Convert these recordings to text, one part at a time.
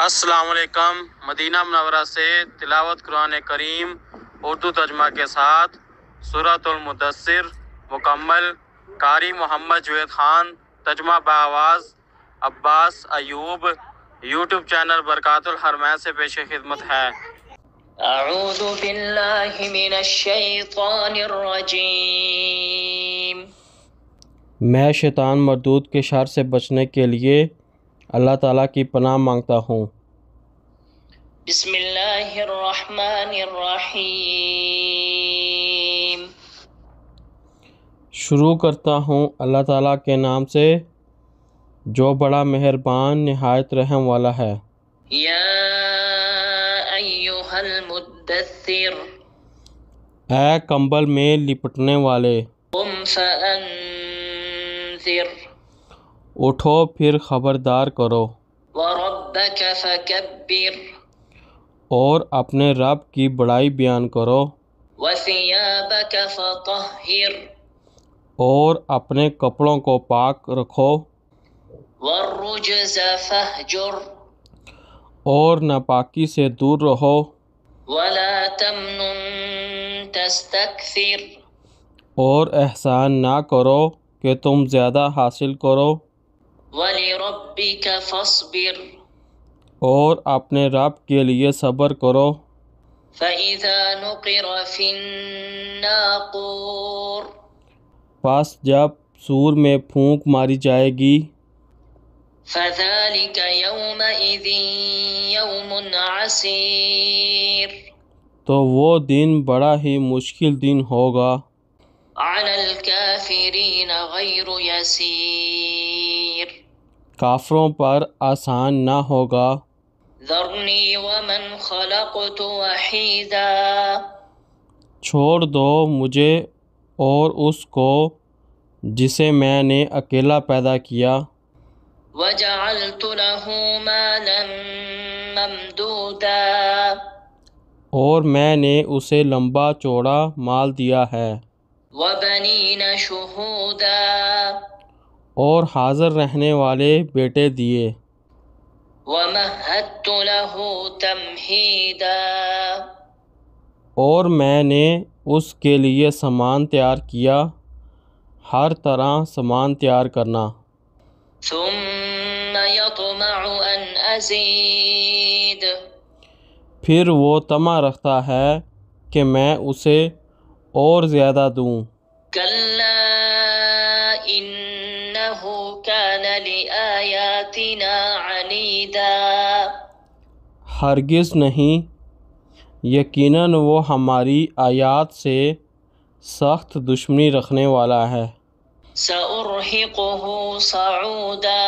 السلام علیکم۔ مدینہ منورہ سے تلاوت قرآن کریم اردو ترجمہ کے ساتھ سورۃ المدثر مکمل۔ قاری محمد جوید خان، ترجمہ بآواز عباس ایوب۔ یوٹیوب چینل برکات الحرمین سے پیش خدمت ہے۔ اعوذ باللہ من الشیطان الرجیم۔ میں شیطان مردود کے شر سے بچنے کے لیے اللہ تعالیٰ کی پناہ مانگتا ہوں۔ بسم اللہ الرحمن الرحیم۔ شروع کرتا ہوں اللہ تعالیٰ کے نام سے جو بڑا مہربان نہایت رحم والا ہے۔ یا ایہا المدثر، اے کمبل میں لپٹنے والے، قم فانذر، اٹھو پھر خبردار کرو، وربک فکبر، اور اپنے رب کی بڑائی بیان کرو، وثیابک فطہر، اور اپنے کپڑوں کو پاک رکھو، والرجز فہجر، اور ناپاکی سے دور رہو، ولا تمنن تستکثر، اور احسان نہ کرو کہ تم زیادہ حاصل کرو، ولربک فاصبر، اور اپنے رب کے لیے صبر کرو۔ فإذا نقر في الناقور، پس جب سور میں پھونک ماری جائے گی، فذلك يومئذ يوم عسير، تو وہ دن بڑا ہی مشکل دن ہوگا، على الكافرين غير يسير، کافروں پر آسان نہ ہوگا۔ ذرني ومن خلقت وحيدا، چھوڑ دو مجھے اور اس کو جسے میں نے اکیلا پیدا کیا، وجعلت له مالا ممدودا، اور میں نے اسے لمبا چوڑا مال دیا ہے، وبنين شهودا، اور حاضر رہنے والے بیٹے دیے، ومهدت له تمهيدا، اور میں نے اس کے لیے سامان تیار کیا، ہر طرح سامان تیار کرنا، ثم يطمع ان ازيد، پھر وہ طمع رکھتا ہے کہ میں اسے اور زیادہ دوں، كلا انه كان لآياتنا عنيدا، ہرگز نہیں، یقیناً وہ ہماری آیات سے سخت دشمنی رکھنے والا ہے۔ سأرهقه صعودا،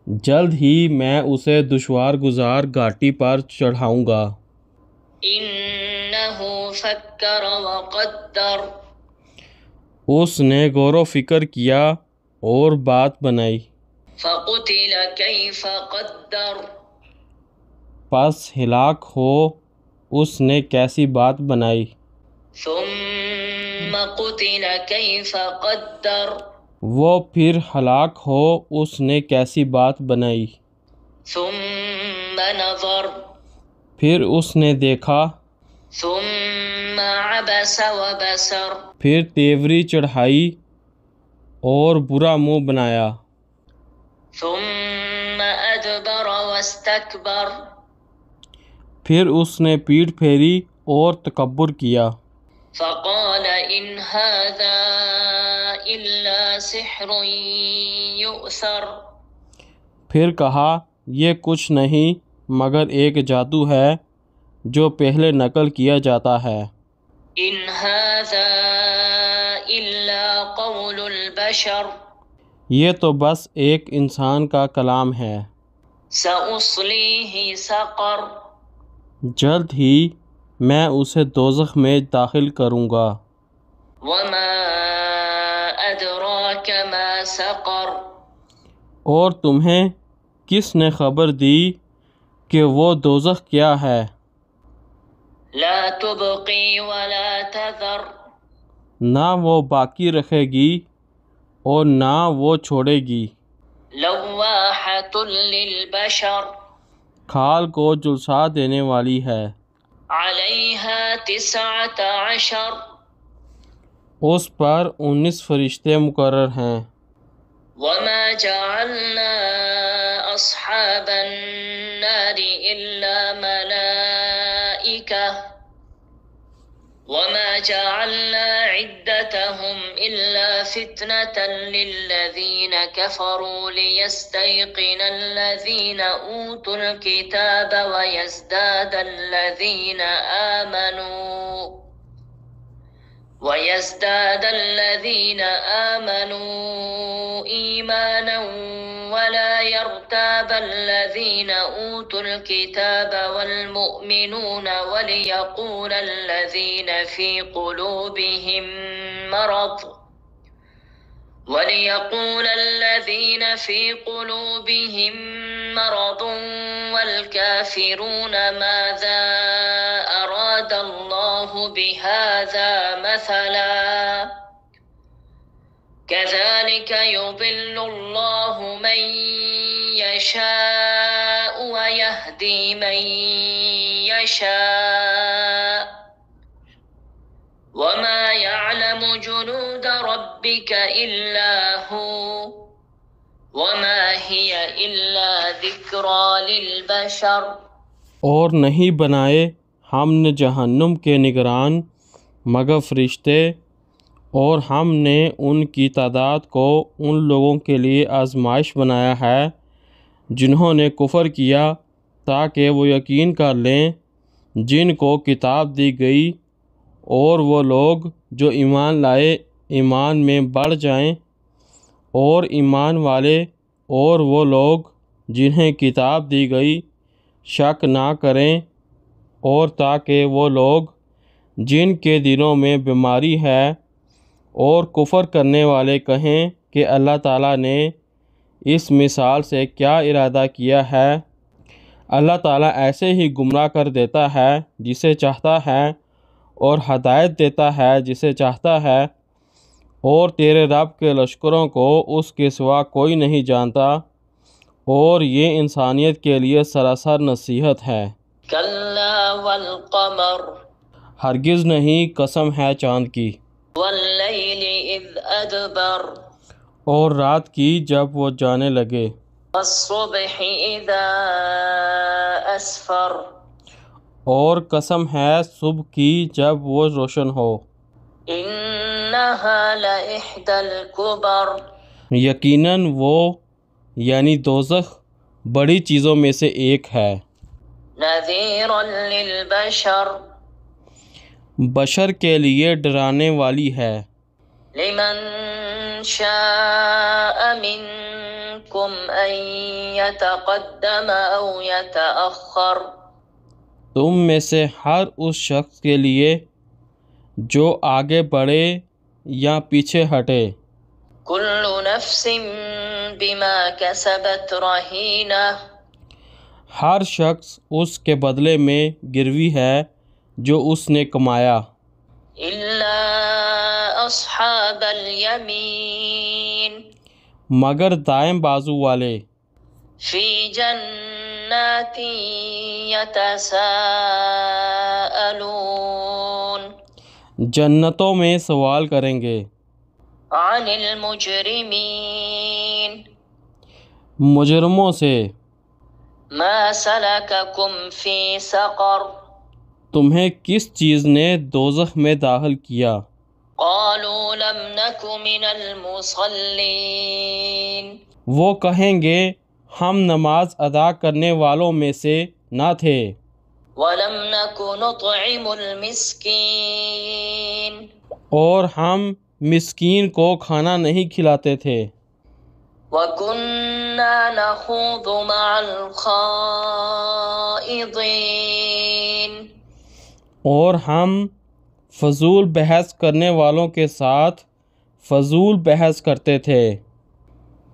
جلد ہی میں اسے دشوار گزار گھاٹی پر چڑھاؤں گا۔ انه فکر وقدر، اس نے غور و فکر کیا اور بات بنائی، فقتل کیف قدر، پس ہلاک ہو اس نے کیسی بات بنائی، ثم قتل کیف قدر، وہ پھر ہلاک ہو اس نے کیسی بات بنائی، ثم نظر، پھر اس نے دیکھا، ثم عبس وبسر، پھر تیوری چڑھائی اور برا منہ بنایا، ثم ادبر واستکبر، پھر اس نے پیٹھ پھیری اور تکبر کیا، فقال ان هذا الا سحر یؤثر، پھر کہا یہ کچھ نہیں مگر ایک جادو ہے جو پہلے نقل کیا جاتا ہے، ان هذا الا قول البشر، یہ تو بس ایک انسان کا کلام ہے، سأصلیہ سقر، جلد ہی میں اسے دوزخ میں داخل کروں گا، وما ادراک ما سقر، اور تمہیں کس نے خبر دی کہ وہ دوزخ کیا ہے، لا تبقی ولا تذر، نہ وہ باقی رکھے گی اور نہ وہ چھوڑے گی، لواحة للبشر کھال کو جلسا دینے والی ہے، عليها 19 اس پر 19 فرشتے مقرر ہیں۔ وما جعلنا أصحاب النار إلا ملائكة وما جعلنا عدتهم إلا فتنة للذين كفروا ليستيقن الذين أوتوا الكتاب ويزداد الذين آمنوا إيمانا ولا يرتاب الذين أوتوا الكتاب والمؤمنون وليقول الذين في قلوبهم مرض والكافرون ماذا أراد الله بهذا مثلا كذلك يضل الله من يشاء ويهدي من يشاء وما يعلم جنود ربك إلا هو وما هي إلا ذكرى للبشر۔ اور نہیں بنائے ہم نے جہنم کے نگران مگر فرشتے، اور ہم نے ان کی تعداد کو ان لوگوں کے لیے آزمائش بنایا ہے جنہوں نے کفر کیا، تاکہ وہ یقین کر لیں جن کو کتاب دی گئی، اور وہ لوگ جو ایمان لائے ایمان میں بڑھ جائیں، اور ایمان والے اور وہ لوگ جنہیں کتاب دی گئی شک نہ کریں، اور تاکہ وہ لوگ جن کے دلوں میں بیماری ہے اور کفر کرنے والے کہیں کہ اللہ تعالیٰ نے اس مثال سے کیا ارادہ کیا ہے۔ اللہ تعالیٰ ایسے ہی گمراہ کر دیتا ہے جسے چاہتا ہے اور ہدایت دیتا ہے جسے چاہتا ہے، اور تیرے رب کے لشکروں کو اس کے سوا کوئی نہیں جانتا، اور یہ انسانیت کے لیے سراسر نصیحت ہے۔ كلا والقمر ہرگز نہیں، قسم ہے چاند کی، والليل إذ أدبر اور رات کی جب وہ جانے لگے، والصبح إذا أسفر اور قسم ہے صبح کی جب وہ روشن ہو، إنها لإحدى الكبر یقیناً وہ یعنی دوزخ بڑی چیزوں میں سے ایک ہے، نذيرا للبشر بشر کے لیے ڈرانے والی ہے، لمن شاء منكم أن يتقدم أو يتأخر تم میں سے ہر اس شخص کے لیے جو آگے بڑھے یا پیچھے ہٹے، كل نفس بما كسبت رهينة ہر شخص اس کے بدلے میں گروی ہے جو اس نے کمایا، إلا أصحاب اليمين مگر دائیں بازو والے، في جنات يتساءلون جنتوں میں سوال کریں گے، عن المجرمين مجرموں سے، ما سلككم في سقر تمہیں کس چیز نے دوزخ میں داخل کیا؟ قالوا لم نك من المصلين وہ کہیں گے ہم نماز ادا کرنے والوں میں سے نہ تھے، ولم نك نطعم المسكين اور ہم مسکین کو کھانا نہیں کھلاتے تھے، وكنا نخوض مع الخائضين اور ہم فضول بحث کرنے والوں کے ساتھ فضول بحث کرتے تھے،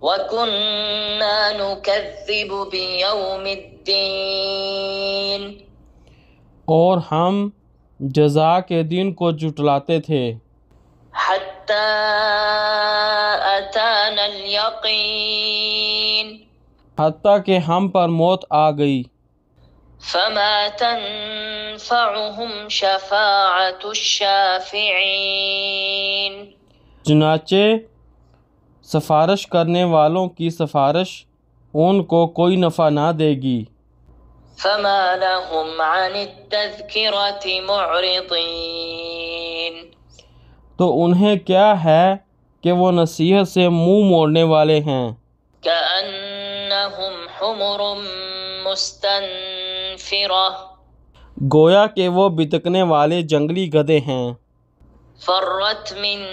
وكنا نكذب بيوم الدين اور ہم جزا کے دن کو جھٹلاتے تھے، حتى أتانا اليقين حتیٰ کہ ہم پر موت آ گئی، فما تنفعهم شفاعة الشافعين چنانچہ سفارش کرنے والوں کی سفارش ان کو کوئی نفع نہ دے گی۔ فما لهم عن التذكرة معرضين تو انہیں کیا ہے کہ وہ نصیحت سے منہ موڑنے والے ہیں، كأنهم حمر مستنفرة گویا کہ وہ بتکنے والے جنگلی گدھے ہیں فرت من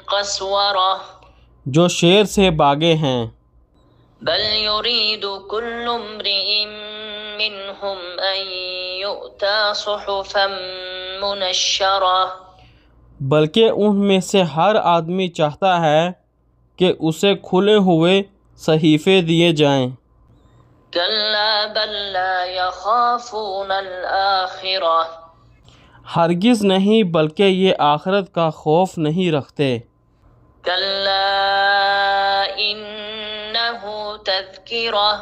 قسورة جو شیر سے بھاگے ہیں۔ بل يريد كل امرئ منهم أن يؤتى صحفا منشرة بلکہ ان میں سے ہر آدمی چاہتا ہے کہ اسے کھلے ہوئے صحیفے دیے جائیں۔ كلا بل لا يخافون الآخرة ہرگز نہیں، بلکہ یہ آخرت کا خوف نہیں رکھتے۔ كلا إنه تذكرة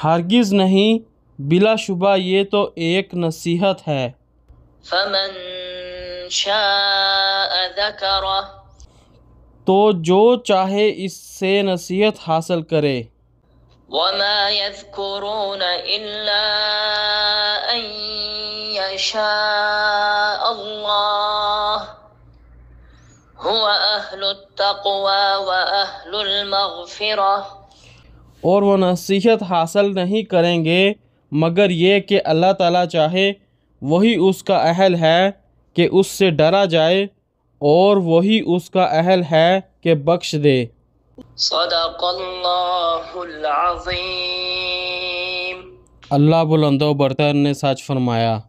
ہرگز نہیں، بلا شبہ یہ تو ایک نصیحت ہے۔ فمن شاء ذكره تو جو چاہے اس سے نصیحت حاصل کرے۔ وما يذكرون إلا أن يشاء الله هو أهل التقوى وأهل المغفرة اور وہ نصیحت حاصل نہیں کریں گے مگر یہ کہ اللہ تعالیٰ چاہے، وہی اس کا اہل ہے کہ اس سے ڈرا جائے، اور وہی اس کا اہل ہے کہ بخش دے۔ صدق اللہ العظیم۔ اللہ بلند و برتر نے سچ فرمایا۔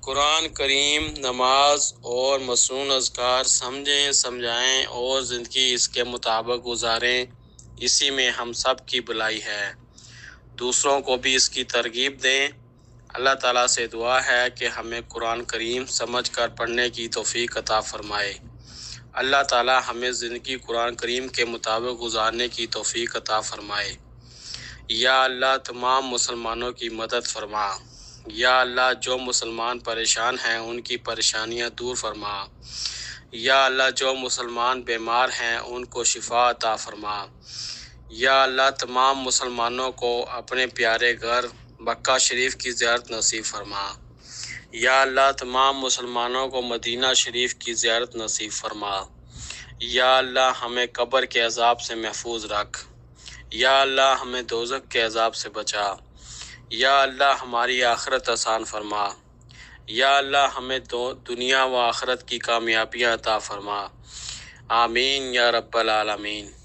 قرآن کریم، نماز اور مصنون اذکار سمجھیں، سمجھائیں اور زندگی اس کے مطابق گزاریں، اسی میں ہم سب کی بھلائی ہے۔ دوسروں کو بھی اس کی ترغیب دیں۔ اللہ تعالیٰ سے دعا ہے کہ ہمیں قرآن کریم سمجھ کر پڑھنے کی توفیق عطا فرمائے۔ اللہ تعالیٰ ہمیں زندگی قرآن کریم کے مطابق گزارنے کی توفیق عطا فرمائے۔ یا اللہ تمام مسلمانوں کی مدد فرما۔ یا اللہ جو مسلمان پریشان ہیں ان کی پریشانیاں دور فرما۔ یا اللہ جو مسلمان بیمار ہیں ان کو شفا عطا فرما۔ یا اللہ تمام مسلمانوں کو اپنے پیارے گھر مکہ شریف کی زیارت نصیب فرما۔ یا اللہ تمام مسلمانوں کو مدینہ شریف کی زیارت نصیب فرما۔ یا اللہ ہمیں قبر کے عذاب سے محفوظ رکھ۔ یا اللہ ہمیں دوزخ کے عذاب سے بچا۔ یا اللہ ہماری آخرت آسان فرما۔ یا اللہ ہمیں دنیا و آخرت کی کامیابیاں عطا فرما۔ آمین یا رب العالمین۔